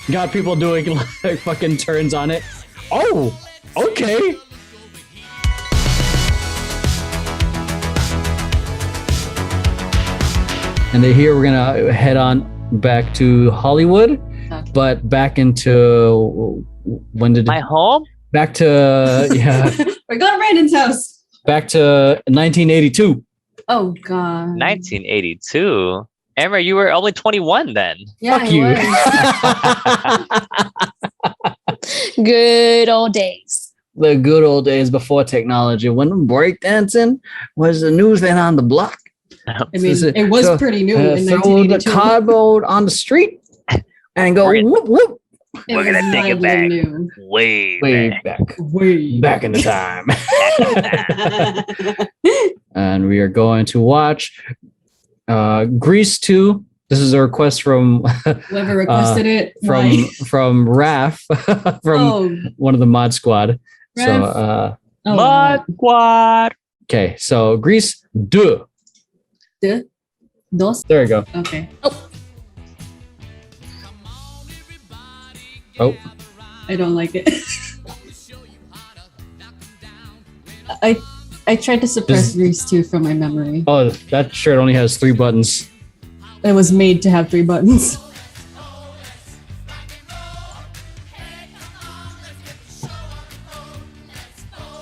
got people doing like fucking turns on it. Oh, okay. And then here we're gonna head on back to Hollywood, but back into when did my home? Back to We're going to Brandon's house. Back to 1982. Oh God. 1982. Amber, you were only 21 then. Yeah, Fuck you. Good old days. The good old days before technology, when breakdancing was the new thing on the block. I mean, it was pretty new in throw 1982. the cardboard on the street and go whoop whoop. We're gonna take it back way back. Back in the time. And we are going to watch Grease 2. This is a request from whoever requested it from Raf from one of the mod squad. Raph. So mod squad. Okay, so Grease 2. Dos. There we go. Okay. Oh. I don't like it. I tried to suppress Grease 2 from my memory. Oh, that shirt only has 3 buttons. It was made to have 3 buttons.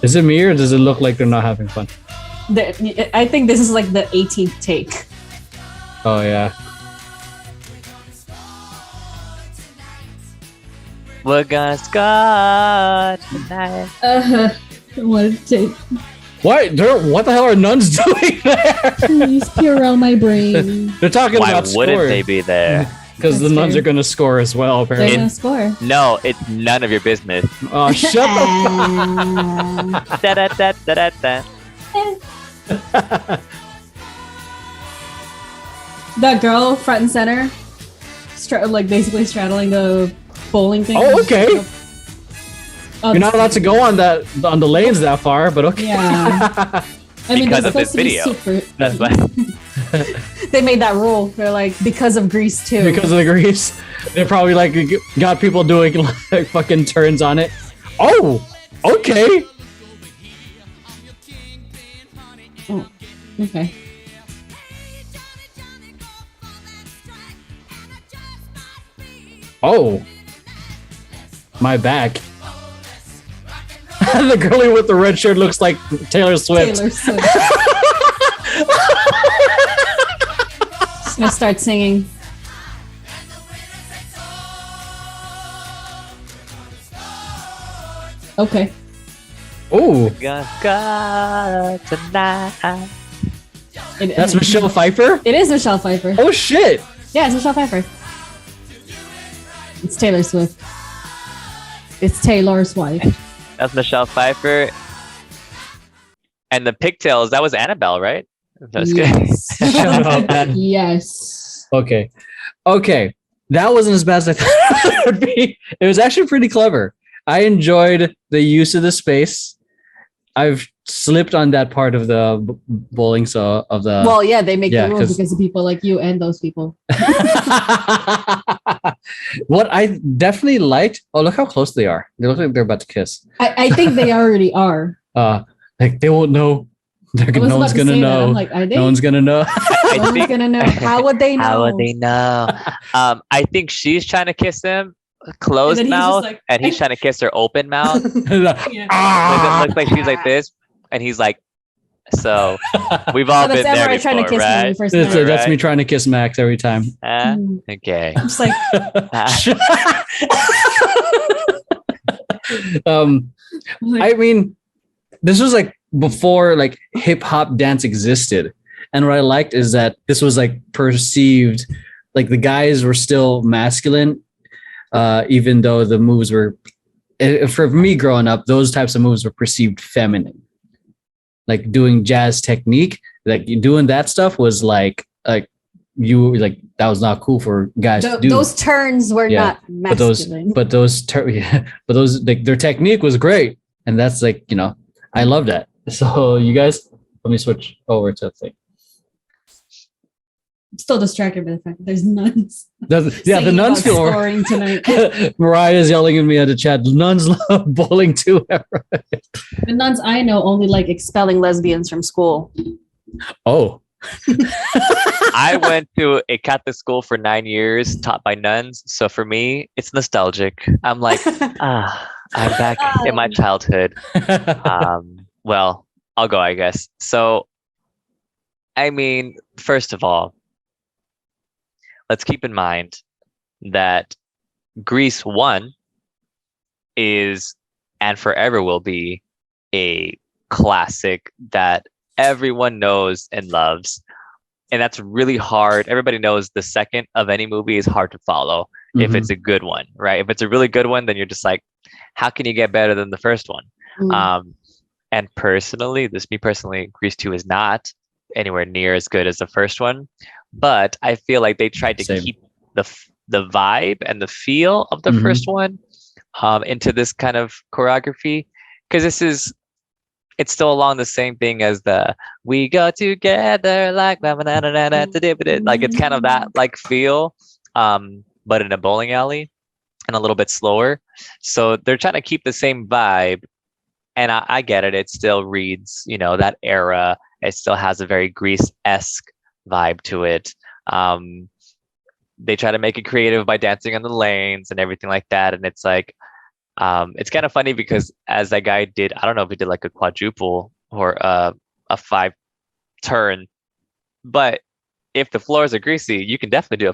Is it me or does it look like they're not having fun? I think this is like the 18th take. Oh yeah. We're gonna score tonight. What take? What the hell are nuns doing there? Please Purell my brain. They're talking Why about wouldn't score. they be there? Because the nuns are going to score as well, They're apparently. gonna score. No, it's none of your business. Oh, shut the Da, da, da, da, da, da. That girl front and center, like basically straddling the bowling thing. Oh, okay. You're not allowed to go on the lanes that far, but okay. Yeah. I mean, Because they're of this supposed to be video. super. That's why. They made that rule. They're like, because of Grease too. Because of the grease, they probably like got people doing like fucking turns on it. Oh, okay. Oh, okay. Oh, my back. The girlie with the red shirt looks like Taylor Swift. Taylor Swift. Just gonna start singing. Okay. Oh, Gonna score tonight. that's Michelle Pfeiffer? It is Michelle Pfeiffer. Oh shit. Yeah, it's Michelle Pfeiffer. It's Taylor Swift. It's Taylor's wife. That's Michelle Pfeiffer. And the pigtails, that was Annabelle, right? That's Yes. Shut up, man. Yes. Okay. That wasn't as bad as I thought it would be. It was actually pretty clever. I enjoyed the use of the space. I've slipped on that part of the bowling, so of the. Well, yeah, they make yeah, the rules because of people like you and those people. What I definitely liked. Oh, look how close they are. They look like they're about to kiss. I think they already are. Like they won't know. No one's gonna know. I'm like, are they? No one's gonna know. No one's gonna know. How would they know? How would they know? I think she's trying to kiss him closed And then he's just mouth, like- and he's trying to kiss her open mouth. Yeah. Ah! It looks like she's like this, and he's like, so we've all So that's been there Emma before, trying to kiss me when we right? first That's, met. that's me Right. trying to kiss Max every time. Okay. I'm just like, I mean, this was like before like hip hop dance existed, and what I liked is that this was like perceived, like the guys were still masculine, even though the moves were, for me growing up, those types of moves were perceived feminine. Like doing jazz technique, like doing that stuff was like you like that was not cool for guys to do. those turns were not masculine. but those like their technique was great, and that's like, you know, I love that. So you guys, let me switch over to the thing. still distracted by the fact that there's nuns. The singing nuns about feel. scoring tonight. Mariah's yelling at me at the chat. Nuns love bowling too. The nuns I know only like expelling lesbians from school. Oh. I went to a Catholic school for 9 years, taught by nuns. So for me, it's nostalgic. I'm like, I'm back in my childhood. Well, I'll go, I guess. So, I mean, first of all, let's keep in mind that Grease 1 is and forever will be a classic that everyone knows and loves. And that's really hard. Everybody knows the second of any movie is hard to follow if it's a good one, right? If it's a really good one, then you're just like, how can you get better than the first one? And personally, Grease 2 is not anywhere near as good as the first one. But I feel like they tried to keep the vibe and the feel of the first one into this kind of choreography. Because it's still along the same thing as the we go together like it's kind of that like feel, but in a bowling alley and a little bit slower. So they're trying to keep the same vibe, and I get it. It still reads, that era. It still has a very Grease-esque vibe to it. They try to make it creative by dancing on the lanes and everything like that, and it's like. It's kind of funny because as that guy did, I don't know if he did like a quadruple or a 5 turn, but if the floors are greasy, you can definitely do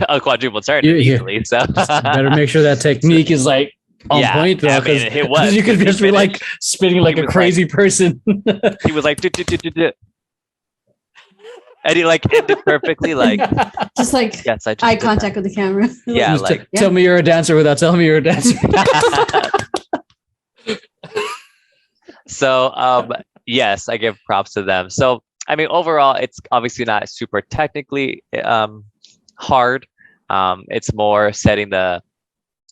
a quadruple turn easily. So better make sure that technique is like on point though, because it was. You could just be like spinning like a crazy person. He was like, and he like ended perfectly, like just like yes, eye contact with the camera. Yeah, like tell me you're a dancer without telling me you're a dancer. So yes, I give props to them. So I mean, overall, it's obviously not super technically hard. It's more setting the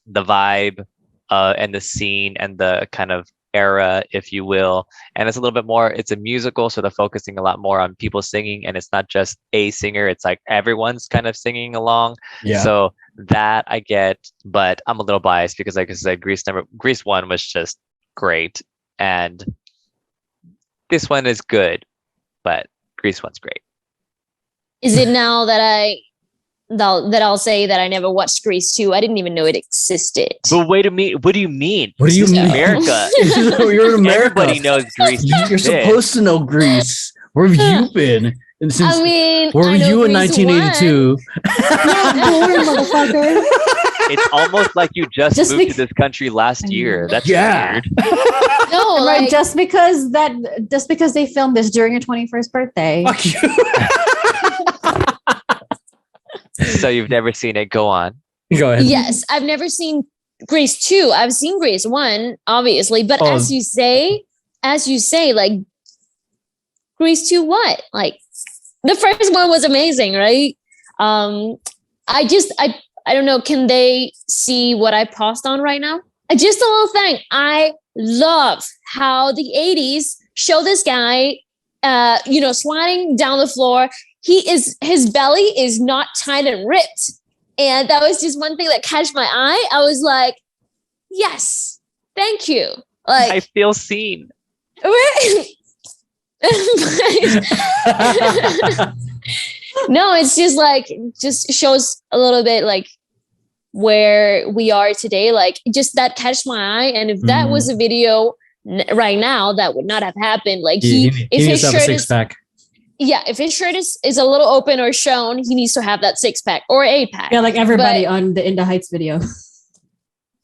vibe and the scene and the kind of era, if you will. And it's a little bit more, it's a musical, so they're focusing a lot more on people singing, and it's not just a singer, it's like everyone's kind of singing along. So that I get, but I'm a little biased because like I said, Grease 1 was just great, and this one is good, but Grease 1's great. Is it now that I'll say that I never watched Grease 2? I didn't even know it existed. But wait a minute, what do you mean? What do you mean? America. You're in America. Everybody knows Grease. You're supposed to know Grease. Where have you been? And since, I mean, where were you in 1982? Motherfucker. It's almost like you just moved to this country last year. That's weird. No, like, just because they filmed this during your 21st birthday. Fuck you. So you've never seen it. Go on. Go ahead. yes, I've never seen Grease 2. I've seen Grease 1, obviously, but as you say, like Grease 2, what? Like the first one was amazing, right? I don't know. Can they see what I paused on right now? Just a little thing. I love how the 80s show this guy, sliding down the floor. His belly is not tight and ripped. And that was just one thing that catch my eye. I was like, yes, thank you. Like, I feel seen. No, it's just like, just shows a little bit like where we are today. Like just that catch my eye. And if that was a video right now, that would not have happened. Like he needs to have a six pack. Yeah, if his shirt is a little open or shown, he needs to have that 6-pack or 8-pack. Yeah, like everybody on the In the Heights video.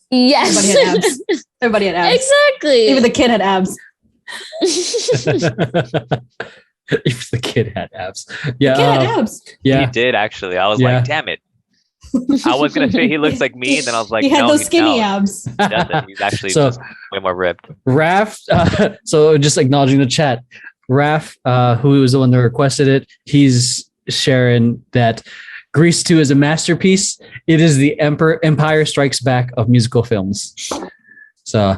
Yes. Everybody had abs. Exactly. Even the kid had abs. If the kid had abs. Yeah. The kid had abs. Yeah. He did actually. I was like, damn it. I was gonna say he looks like me, and then I was like, he had no, those skinny abs. He doesn't. He's actually just way more ripped. Raph, so just acknowledging the chat. Raph, who was the one that requested it, he's sharing that Grease 2 is a masterpiece. It is the Empire Strikes Back of musical films. So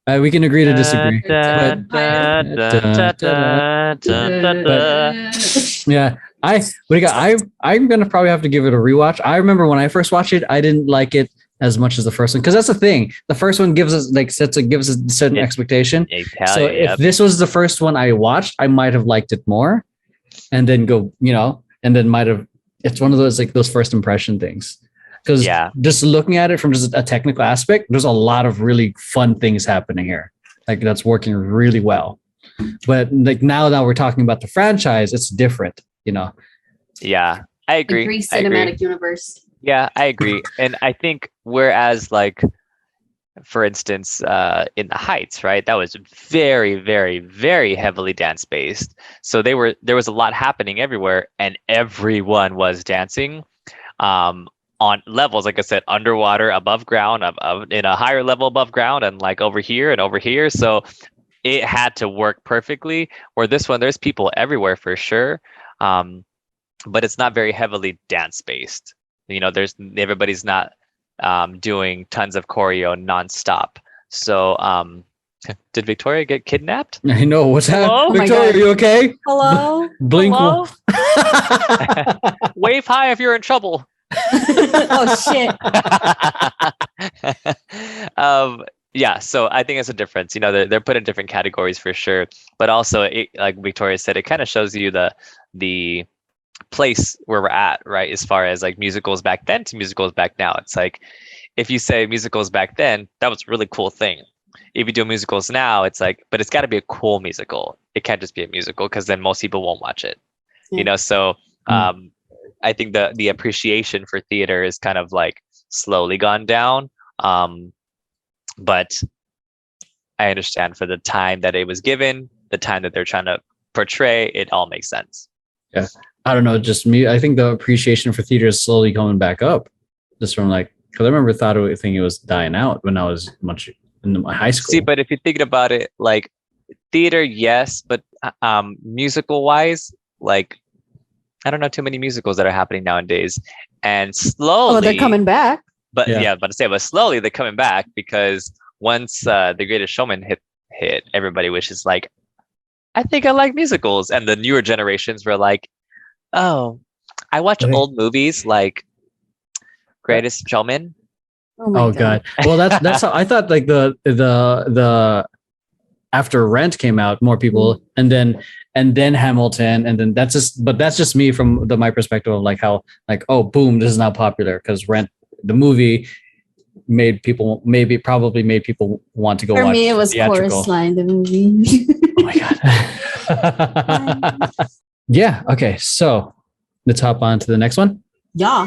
We can agree to disagree. Da, da, da, da, da, da. Yeah, what do you got? I'm gonna probably have to give it a rewatch. I remember when I first watched it, I didn't like it as much as the first one because that's the thing. The first one gives us gives us a certain expectation. So if this was the first one I watched, I might have liked it more, and then and then might have. It's one of those like those first impression things. Because just looking at it from just a technical aspect, there's a lot of really fun things happening here. Like that's working really well. But like now that we're talking about the franchise, it's different, Yeah, I agree. The Grease cinematic universe. Yeah, I agree. And I think whereas like, for instance, in the Heights, right, that was very, very, very heavily dance based. So there was a lot happening everywhere, and everyone was dancing. On levels, like I said, underwater, above ground, in a higher level above ground, and like over here and over here. So it had to work perfectly. Where this one, there's people everywhere for sure, but it's not very heavily dance based. Everybody's not doing tons of choreo nonstop. So did Victoria get kidnapped? I know what's happening. Oh Victoria, are you okay? Hello. Blink. Hello? Wave high if you're in trouble. Oh shit. Yeah, so I think it's a difference. They're put in different categories for sure, but also like Victoria said, it kind of shows you the place where we're at, right? As far as like musicals back then to musicals back now. It's like if you say musicals back then, that was a really cool thing. If you do musicals now, it's like, but it's got to be a cool musical. It can't just be a musical because then most people won't watch it. So I think the appreciation for theater is kind of like slowly gone down. But I understand for the time that it was given, the time that they're trying to portray, it all makes sense. Yeah. I don't know, just me. I think the appreciation for theater is slowly coming back up. Just from like, because I remember thinking it was dying out when I was much in my high school. See, but if you think about it, like theater, yes, but musical wise, like I don't know too many musicals that are happening nowadays, and slowly. Oh, they're coming back. But but slowly they're coming back because once The Greatest Showman hit, everybody was just like, I think I like musicals, and the newer generations were like, oh, I watch old movies like Greatest Showman. Oh God. Well, that's how I thought. Like the after Rent came out, more people, and then Hamilton, and then that's just me from my perspective of like how like, oh boom, this is now popular because Rent the movie probably made people want to go watch. For me, it was theatrical. Chorus Line, the movie. Oh my god. Yeah. Okay. So let's hop on to the next one. Yeah.